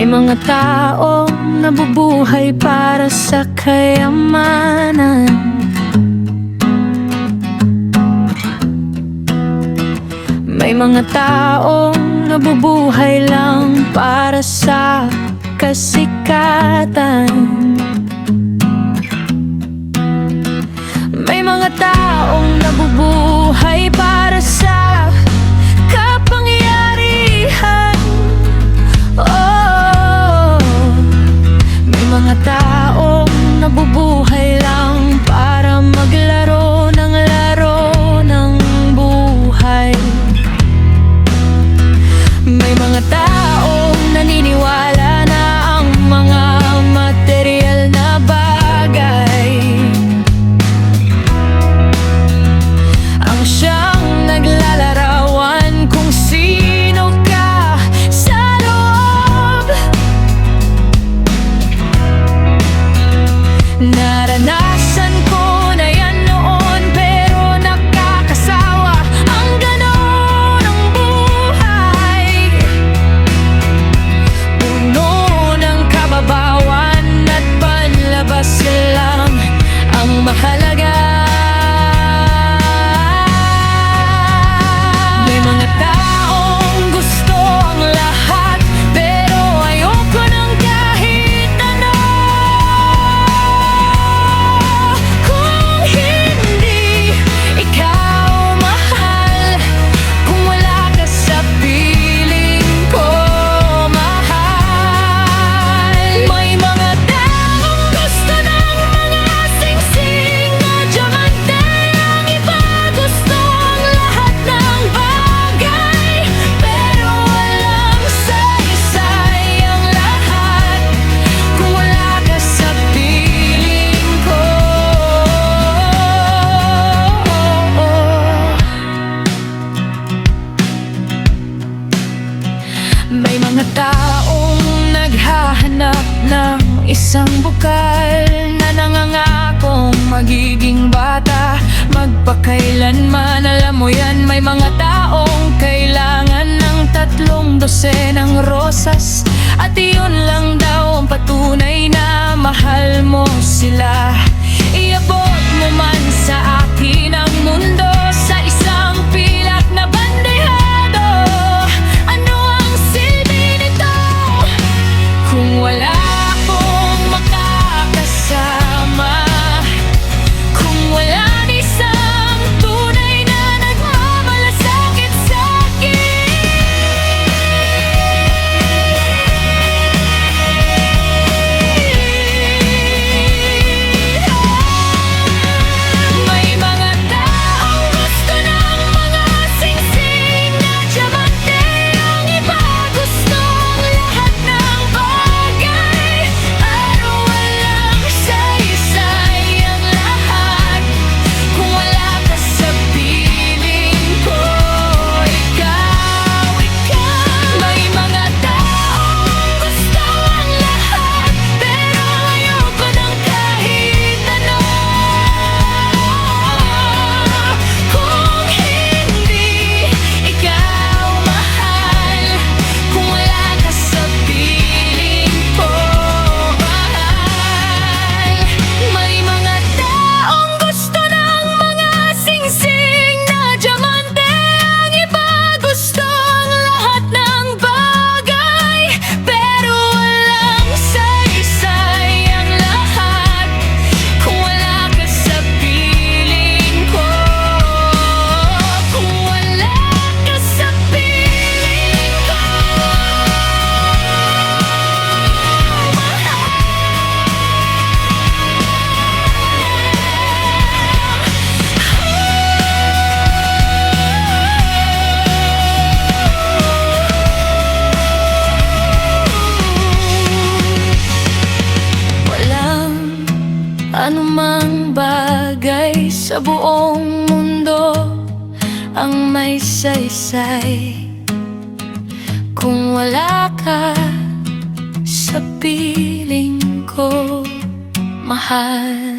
mga taong nabubuhay para sa kayamanan. May mga taong nabubuhay lang para sa kasikatan. May mga taong nabubuhay para sa kapangyarihan. Oh, may mga taong nabubuhay lang para maglaro ng laro ng buhay. May mga taong naniniwala na ang mga materyal na bagay ang siyang naglalarawan kung sino ka sa loob. Naranasan ko na yan noon, pero nakakasawa ang ganon ang buhay. Puno ng kababawan at panlabas lang ang mahalaga. May mga taong gusto ang lahat, pero ayoko ng kahit ano. Kung hindi ikaw mahal, kung wala ka sa piling ko mahal. May mga taong gusto ng mga singsing na diamante, ang iba gusto ang lahat ng bagay, pero walang saysay ang lahat kung wala ka sa piling ko. May mga taong naghahanap ng isang bukal na nangangakong magiging bata magpakailanman. Alam mo yan, may mga taong kailangan ng 3 dosenang rosas, at iyon lang daw ang patunay na mahal mo sila. Iabot mo man sa akin ang mundo sa isang pilak na bandehado, ano ang silbi nito kung wala akong makakasama? Kung wala isang tunay na nagmamalasakit sa'kin. May mga taong gusto ng mga singsing na diamante, ang iba gusto ang lahat ng bagay, pero walang saysay ang lahat kung wala ka sa piling ko. Ikaw, may mga taong gusto ang lahat, pero ayoko ng kahit ano. Kung hindi ikaw mahal, kung wala ka sa piling ko mahal. May mga taong gusto ng mga singsing na diamante, ang iba gusto ang lahat ng bagay, pero walang saysay ang lahat kung wala ka sa piling ko. Kung wala ka sa piling ko walang anumang bagay sa buong mundo ang may saysay kung wala ka sa piling ko mahal.